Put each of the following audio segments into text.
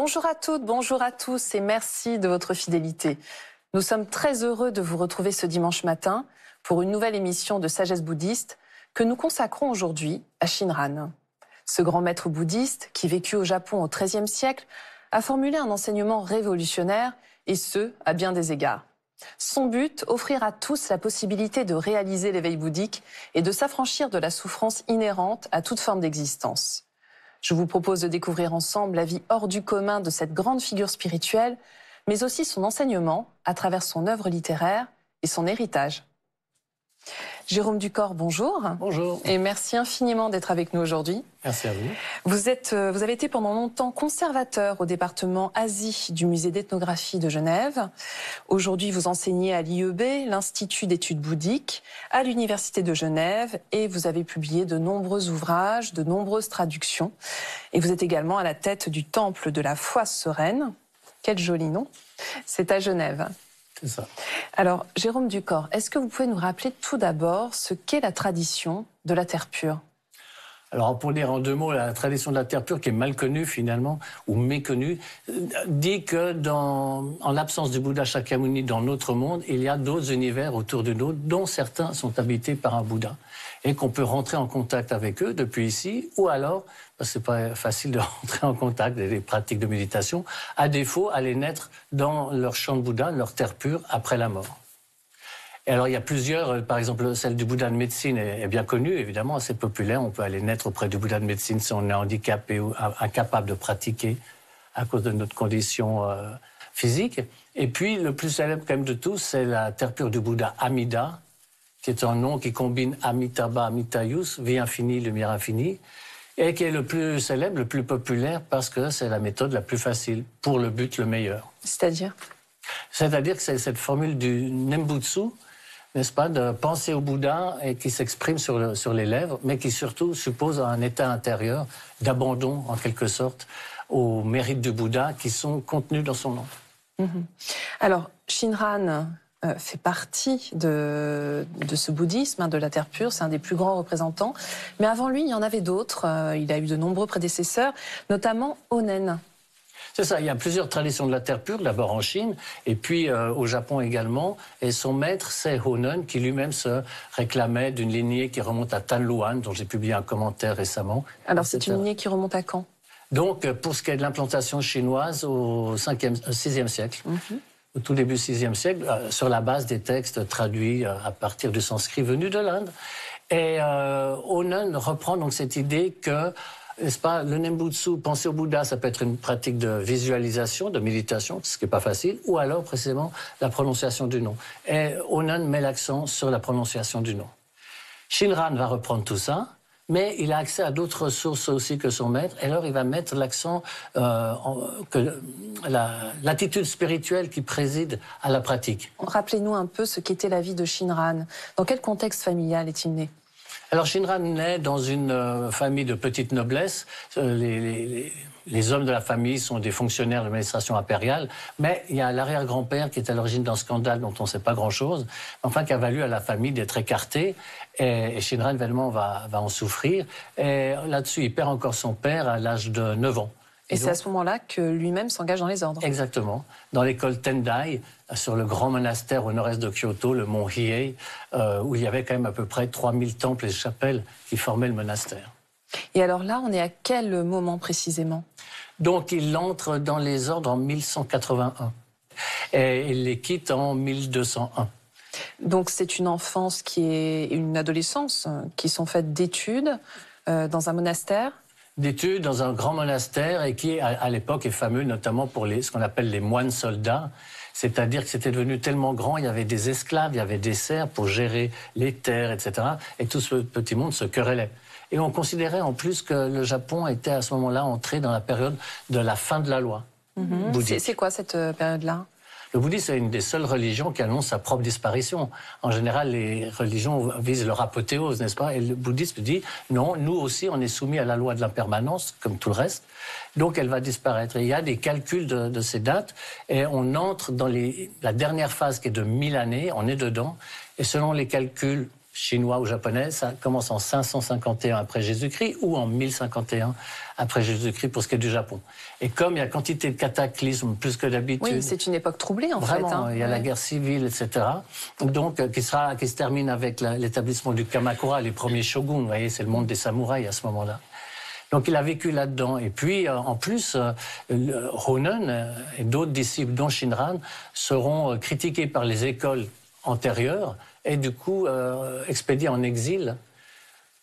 Bonjour à toutes, bonjour à tous et merci de votre fidélité. Nous sommes très heureux de vous retrouver ce dimanche matin pour une nouvelle émission de Sagesse bouddhiste que nous consacrons aujourd'hui à Shinran. Ce grand maître bouddhiste qui vécut au Japon au XIIIe siècle a formulé un enseignement révolutionnaire et ce, à bien des égards. Son but, offrir à tous la possibilité de réaliser l'éveil bouddhique et de s'affranchir de la souffrance inhérente à toute forme d'existence. Je vous propose de découvrir ensemble la vie hors du commun de cette grande figure spirituelle, mais aussi son enseignement à travers son œuvre littéraire et son héritage. Jérôme Ducor, bonjour. Bonjour. Et merci infiniment d'être avec nous aujourd'hui. Merci à vous. Vous avez été pendant longtemps conservateur au département Asie du musée d'ethnographie de Genève. Aujourd'hui, vous enseignez à l'IEB, l'Institut d'études bouddhiques, à l'Université de Genève, et vous avez publié de nombreux ouvrages, de nombreuses traductions. Et vous êtes également à la tête du Temple de la foi sereine. Quel joli nom. C'est à Genève. C'est ça. Alors, Jérôme Ducor, est-ce que vous pouvez nous rappeler tout d'abord ce qu'est la tradition de la terre pure ? Alors, pour dire en deux mots, la tradition de la terre pure, qui est mal connue finalement, ou méconnue, dit que en l'absence du Bouddha Shakyamuni dans notre monde, il y a d'autres univers autour de nous, dont certains sont habités par un Bouddha. Et qu'on peut rentrer en contact avec eux depuis ici, ou alors, parce que c'est pas facile de rentrer en contact avec des pratiques de méditation, à défaut, aller naître dans leur champ de Bouddha, leur terre pure, après la mort. Et alors, il y a plusieurs, par exemple, celle du Bouddha de médecine est bien connue, évidemment, assez populaire. On peut aller naître auprès du Bouddha de médecine si on est handicapé ou incapable de pratiquer à cause de notre condition physique. Et puis, le plus célèbre quand même de tous, c'est la terre pure du Bouddha Amida, qui est un nom qui combine Amitabha, Amitayus, vie infinie, lumière infinie, et qui est le plus célèbre, le plus populaire, parce que c'est la méthode la plus facile, pour le but le meilleur. C'est-à-dire ? C'est-à-dire que c'est cette formule du Nembutsu, n'est-ce pas, de penser au Bouddha et qui s'exprime sur les lèvres, mais qui surtout suppose un état intérieur d'abandon, en quelque sorte, aux mérites du Bouddha qui sont contenus dans son nom. Alors, Shinran fait partie de ce bouddhisme, de la terre pure, c'est un des plus grands représentants. Mais avant lui, il y en avait d'autres. Il a eu de nombreux prédécesseurs, notamment Honen. C'est ça, il y a plusieurs traditions de la terre pure, d'abord en Chine, et puis au Japon également. Et son maître, c'est Honen, qui lui-même se réclamait d'une lignée qui remonte à Tanluan, dont j'ai publié un commentaire récemment. Alors c'est une lignée qui remonte à quand ? Donc, pour ce qui est de l'implantation chinoise, au 6e siècle. Au tout début du 6e siècle, sur la base des textes traduits à partir du sanskrit venu de l'Inde. Et Honen reprend donc cette idée que, n'est-ce pas, le Nembutsu, penser au Bouddha, ça peut être une pratique de visualisation, de méditation, ce qui n'est pas facile, ou alors précisément la prononciation du nom. Et Honen met l'accent sur la prononciation du nom. Shinran va reprendre tout ça, mais il a accès à d'autres ressources aussi que son maître, et alors il va mettre l'accent que l'attitude spirituelle qui préside à la pratique. Rappelez-nous un peu ce qu'était la vie de Shinran. Dans quel contexte familial est-il né ? Alors Shinran naît dans une famille de petite noblesse. Les hommes de la famille sont des fonctionnaires de l'administration impériale, mais il y a l'arrière-grand-père qui est à l'origine d'un scandale dont on ne sait pas grand-chose, enfin qui a valu à la famille d'être écartée, et Shinran évidemment va en souffrir. Et là-dessus, il perd encore son père à l'âge de 9 ans. Et c'est à ce moment-là que lui-même s'engage dans les ordres. Exactement. Dans l'école Tendai, sur le grand monastère au nord-est de Kyoto, le mont Hiei, où il y avait quand même à peu près 3000 temples et chapelles qui formaient le monastère. Et alors là, on est à quel moment précisément ? Donc il entre dans les ordres en 1181 et il les quitte en 1201. Donc c'est une enfance une adolescence qui sont faites d'études dans un monastère ? D'études dans un grand monastère et qui, à l'époque, est fameux notamment pour ce qu'on appelle les moines soldats. C'est-à-dire que c'était devenu tellement grand, il y avait des esclaves, il y avait des serfs pour gérer les terres, etc. Et tout ce petit monde se querellait. Et on considérait en plus que le Japon était à ce moment-là entré dans la période de la fin de la loi bouddhique. C'est quoi cette période-là ? Le bouddhisme est une des seules religions qui annonce sa propre disparition. En général, les religions visent leur apothéose, n'est-ce pas ? Et le bouddhisme dit, non, nous aussi, on est soumis à la loi de l'impermanence, comme tout le reste, donc elle va disparaître. Et il y a des calculs de ces dates, et on entre dans la dernière phase qui est de 1000 années, on est dedans, et selon les calculs chinois ou japonais, ça commence en 551 après Jésus-Christ ou en 1051 après Jésus-Christ pour ce qui est du Japon. Et comme il y a quantité de cataclysmes plus que d'habitude... Oui, c'est une époque troublée en vraiment, fait. Hein. Il y a la guerre civile, etc. Donc, qui se termine avec l'établissement du Kamakura, les premiers shoguns. Vous voyez, c'est le monde des samouraïs à ce moment-là. Donc il a vécu là-dedans. Et puis, en plus, Ronen et d'autres disciples, dont Shinran, seront critiqués par les écoles antérieures et du coup expédiés en exil.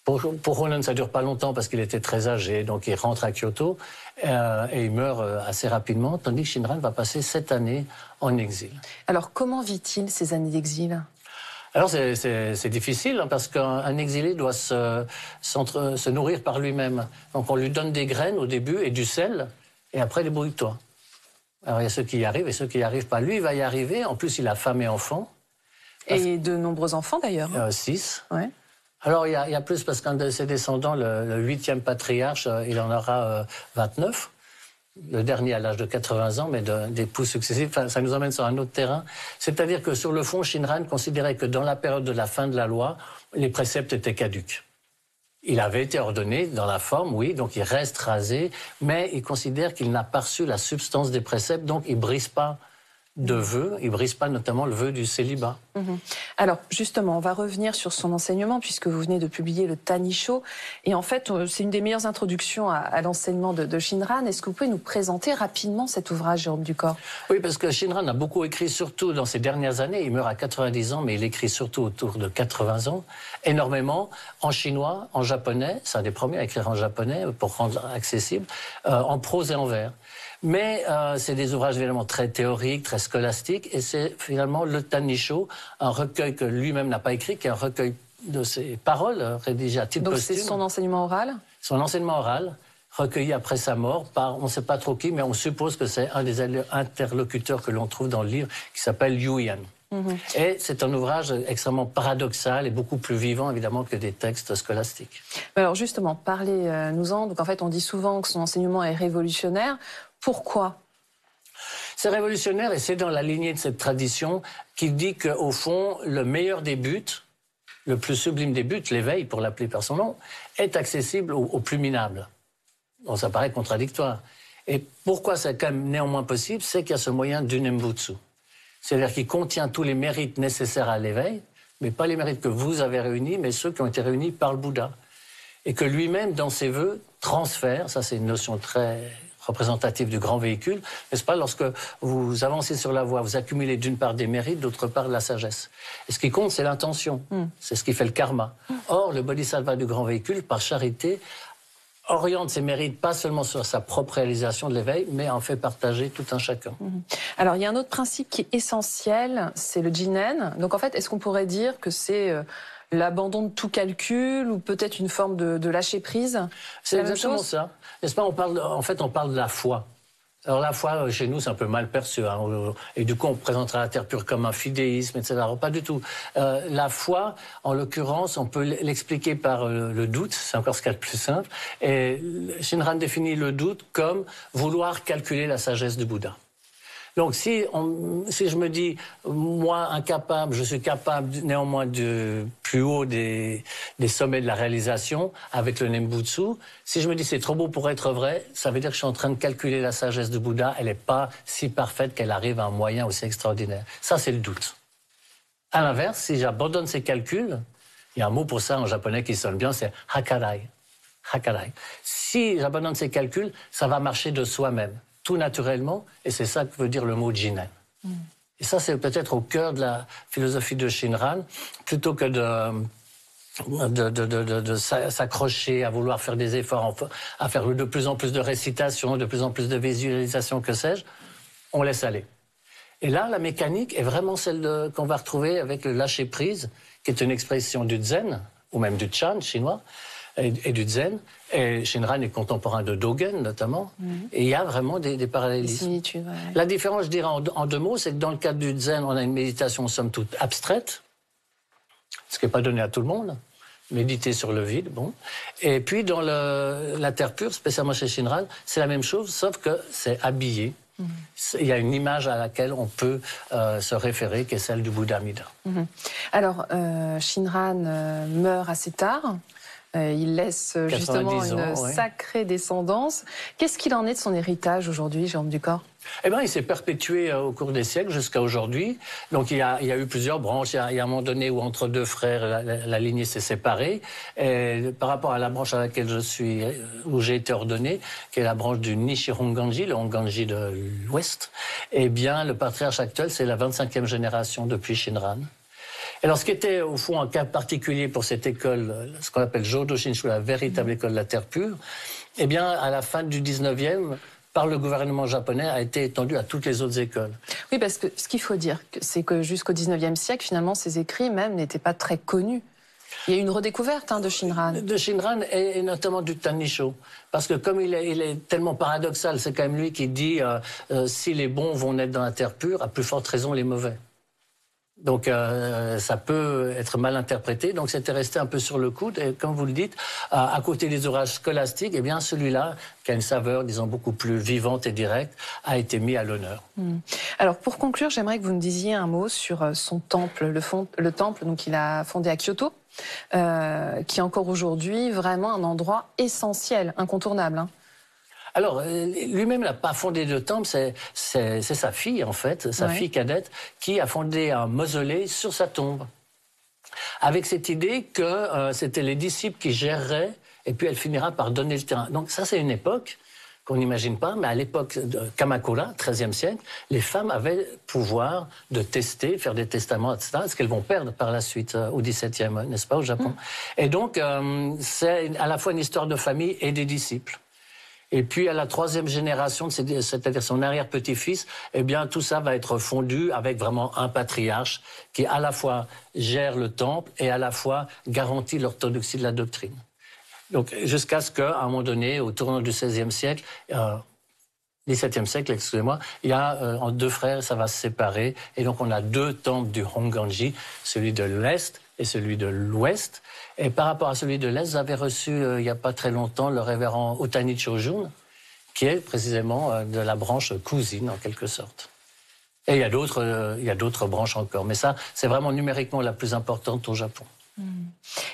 Pour Ronen, ça ne dure pas longtemps parce qu'il était très âgé, donc il rentre à Kyoto et il meurt assez rapidement, tandis que Shinran va passer 7 années en exil. Alors comment vit-il ces années d'exil ? Alors c'est difficile hein, parce qu'un exilé doit se nourrir par lui-même. Donc on lui donne des graines au début et du sel, et après débrouille-toi. Alors il y a ceux qui y arrivent et ceux qui n'y arrivent pas. Lui, il va y arriver. En plus, il a femme et enfants. Et de nombreux enfants d'ailleurs. 6. Ouais. Alors il y a plus parce qu'un de ses descendants, le 8e patriarche, il en aura 29. Le dernier à l'âge de 80 ans, mais d'époux successifs, ça nous emmène sur un autre terrain. C'est-à-dire que sur le fond, Shinran considérait que dans la période de la fin de la loi, les préceptes étaient caducs. Il avait été ordonné dans la forme, oui, donc il reste rasé, mais il considère qu'il n'a pas reçu la substance des préceptes, donc il ne brise pas de vœux, il ne brise pas notamment le vœu du célibat. Alors justement, on va revenir sur son enseignement puisque vous venez de publier le Tanisho et en fait c'est une des meilleures introductions à l'enseignement de Shinran. Est-ce que vous pouvez nous présenter rapidement cet ouvrage, Jérôme Ducor ? Oui, parce que Shinran a beaucoup écrit, surtout dans ses dernières années. Il meurt à 90 ans, mais il écrit surtout autour de 80 ans, énormément, en chinois, en japonais, c'est un des premiers à écrire en japonais pour rendre accessible, en prose et en vers. Mais c'est des ouvrages évidemment très théoriques, très scolastiques, et c'est finalement le Tanisho, un recueil que lui-même n'a pas écrit, qui est un recueil de ses paroles rédigées à titre posthume. Donc c'est son enseignement oral ? Son enseignement oral, recueilli après sa mort par on ne sait pas trop qui, mais on suppose que c'est un des interlocuteurs que l'on trouve dans le livre, qui s'appelle Yu Yan. Et c'est un ouvrage extrêmement paradoxal et beaucoup plus vivant, évidemment, que des textes scolastiques. Alors justement, parlez-nous-en. Donc en fait, on dit souvent que son enseignement est révolutionnaire. Pourquoi ? C'est révolutionnaire et c'est dans la lignée de cette tradition qui dit qu'au fond, le meilleur des buts, le plus sublime des buts, l'éveil, pour l'appeler par son nom, est accessible aux plus minables. Bon, ça paraît contradictoire. Et pourquoi c'est quand même néanmoins possible ? C'est qu'il y a ce moyen du Nembutsu. C'est-à-dire qu'il contient tous les mérites nécessaires à l'éveil, mais pas les mérites que vous avez réunis, mais ceux qui ont été réunis par le Bouddha. Et que lui-même, dans ses vœux, transfère, ça c'est une notion très représentative du grand véhicule, n'est-ce pas, lorsque vous avancez sur la voie, vous accumulez d'une part des mérites, d'autre part de la sagesse. Et ce qui compte, c'est l'intention, c'est ce qui fait le karma. Or, le bodhisattva du grand véhicule, par charité, oriente ses mérites pas seulement sur sa propre réalisation de l'éveil, mais en fait partager tout un chacun. Alors, il y a un autre principe qui est essentiel, c'est le jinen. Donc, en fait, est-ce qu'on pourrait dire que c'est l'abandon de tout calcul ou peut-être une forme de lâcher-prise ? C'est exactement ça. N'est-ce pas, on parle de la foi. Alors la foi, chez nous, c'est un peu mal perçu. Hein, et du coup, on présentera la terre pure comme un fidéisme, etc. Pas du tout. La foi, en l'occurrence, on peut l'expliquer par le doute. C'est encore ce qu'il y a de plus simple. Et Shinran définit le doute comme vouloir calculer la sagesse du Bouddha. Donc si je me dis, moi incapable, je suis capable néanmoins du plus haut des sommets de la réalisation avec le Nembutsu, si je me dis c'est trop beau pour être vrai, ça veut dire que je suis en train de calculer la sagesse du Bouddha, elle n'est pas si parfaite qu'elle arrive à un moyen aussi extraordinaire. Ça c'est le doute. À l'inverse, si j'abandonne ces calculs, il y a un mot pour ça en japonais qui sonne bien, c'est hakarai. Hakarai. Si j'abandonne ces calculs, ça va marcher de soi-même, tout naturellement, et c'est ça que veut dire le mot jinen. Et ça, c'est peut-être au cœur de la philosophie de Shinran, plutôt que de s'accrocher, à vouloir faire des efforts, à faire de plus en plus de récitations, de plus en plus de visualisations, que sais-je, on laisse aller. Et là, la mécanique est vraiment celle qu'on va retrouver avec le lâcher-prise, qui est une expression du zen, ou même du chan chinois, et du zen. Et Shinran est contemporain de Dogen, notamment. Et il y a vraiment des parallélismes. Des similitudes, ouais. La différence, je dirais, en deux mots, c'est que dans le cadre du zen, on a une méditation, somme toute, abstraite, ce qui n'est pas donné à tout le monde. Méditer sur le vide, bon. Et puis, dans la terre pure, spécialement chez Shinran, c'est la même chose, sauf que c'est habillé Il y a une image à laquelle on peut se référer, qui est celle du Bouddha Amida. Alors, Shinran meurt assez tard. Il laisse justement une sacrée descendance. Qu'est-ce qu'il en est de son héritage aujourd'hui, Jérôme Ducor? Eh bien, il s'est perpétué au cours des siècles jusqu'à aujourd'hui. Donc, il y a eu plusieurs branches. Il y a un moment donné où, entre deux frères, la lignée s'est séparée. Et par rapport à la branche à laquelle où j'ai été ordonné, qui est la branche du Nishi-Honganji, le Honganji de l'Ouest, eh bien, le patriarche actuel, c'est la 25e génération depuis Shinran. Alors, ce qui était, au fond, un cas particulier pour cette école, ce qu'on appelle Jodo Shinshu, la véritable école de la terre pure, eh bien, à la fin du 19e, par le gouvernement japonais, a été étendu à toutes les autres écoles. Oui, parce que ce qu'il faut dire, c'est que jusqu'au 19e siècle, finalement, ces écrits même n'étaient pas très connus. Il y a eu une redécouverte de Shinran. De Shinran et notamment du Tanisho. Parce que comme il est tellement paradoxal, c'est quand même lui qui dit si les bons vont naître dans la terre pure, à plus forte raison les mauvais. Donc ça peut être mal interprété. Donc c'était resté un peu sur le coude. Et comme vous le dites, à côté des ouvrages scolastiques, eh bien celui-là, qui a une saveur, disons, beaucoup plus vivante et directe, a été mis à l'honneur. Alors pour conclure, j'aimerais que vous me disiez un mot sur son temple, le temple qu'il a fondé à Kyoto, qui est encore aujourd'hui vraiment un endroit essentiel, incontournable. Alors, lui-même n'a pas fondé de temple, c'est sa fille, en fait, sa fille cadette, qui a fondé un mausolée sur sa tombe. Avec cette idée que c'était les disciples qui géreraient, et puis elle finira par donner le terrain. Donc ça, c'est une époque qu'on n'imagine pas, mais à l'époque de Kamakura, 13e siècle, les femmes avaient le pouvoir de tester, faire des testaments, etc., ce qu'elles vont perdre par la suite au 17e, n'est-ce pas, au Japon. Et donc, c'est à la fois une histoire de famille et des disciples. Et puis, à la 3e génération, c'est-à-dire son arrière-petit-fils, eh bien, tout ça va être fondu avec vraiment un patriarche qui, à la fois, gère le temple et à la fois garantit l'orthodoxie de la doctrine. Donc, jusqu'à ce qu'à un moment donné, au tournant du 16e siècle, 17e siècle, excusez-moi, il y a en deux frères, ça va se séparer. Et donc, on a deux temples du Honganji, celui de l'Est et celui de l'Ouest. Et par rapport à celui de l'Est, vous avez reçu, il n'y a pas très longtemps, le révérend Otani Chojun, qui est précisément de la branche cousine, en quelque sorte. Et il y a d'autres branches encore. Mais ça, c'est vraiment numériquement la plus importante au Japon.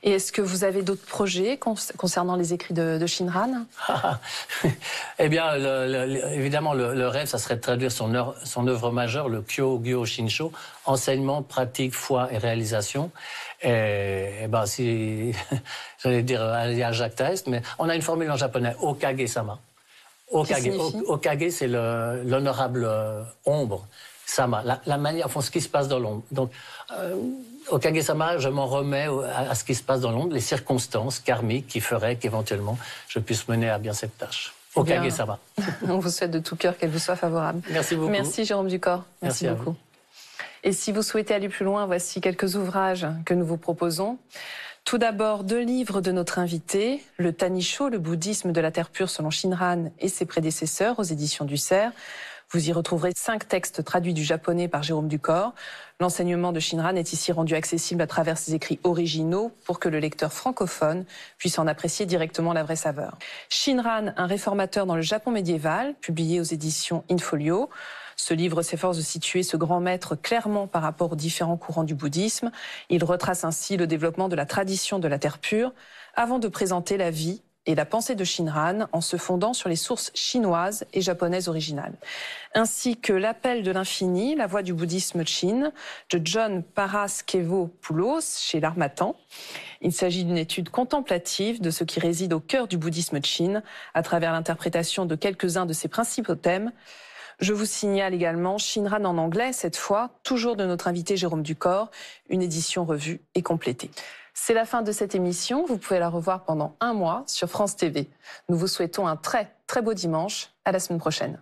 Et est-ce que vous avez d'autres projets concernant les écrits de Shinran? Eh bien, évidemment, le rêve, ça serait de traduire son œuvre majeure, le Kyōgyō Shinsho, enseignement, pratique, foi et réalisation. Et ben, si, j'allais dire, aller à Jacques Taest, mais on a une formule en japonais, Okage-sama. Okage, c'est l'honorable ombre. Sama, la manière, enfin, ce qui se passe dans l'ombre. Donc, Okage-sama, je m'en remets à ce qui se passe dans l'ombre, les circonstances karmiques qui feraient qu'éventuellement je puisse mener à bien cette tâche. Okage-sama. On vous souhaite de tout cœur qu'elle vous soit favorable. Merci beaucoup. Merci Jérôme Ducor. Merci beaucoup. Et si vous souhaitez aller plus loin, voici quelques ouvrages que nous vous proposons. Tout d'abord, 2 livres de notre invité, le Tanisho, le bouddhisme de la terre pure selon Shinran et ses prédécesseurs aux éditions du Cerf. Vous y retrouverez 5 textes traduits du japonais par Jérôme Ducor. L'enseignement de Shinran est ici rendu accessible à travers ses écrits originaux pour que le lecteur francophone puisse en apprécier directement la vraie saveur. Shinran, un réformateur dans le Japon médiéval, publié aux éditions InFolio. Ce livre s'efforce de situer ce grand maître clairement par rapport aux différents courants du bouddhisme. Il retrace ainsi le développement de la tradition de la terre pure avant de présenter la vie et la pensée de Shinran en se fondant sur les sources chinoises et japonaises originales. Ainsi que L'appel de l'infini, la voie du bouddhisme Chin, de John Paraskevopoulos chez l'Harmattan. Il s'agit d'une étude contemplative de ce qui réside au cœur du bouddhisme Chin à travers l'interprétation de quelques-uns de ses principaux thèmes. Je vous signale également Shinran en anglais, cette fois, toujours de notre invité Jérôme Ducor, une édition revue et complétée. C'est la fin de cette émission. Vous pouvez la revoir pendant 1 mois sur France TV. Nous vous souhaitons un très, très beau dimanche. À la semaine prochaine.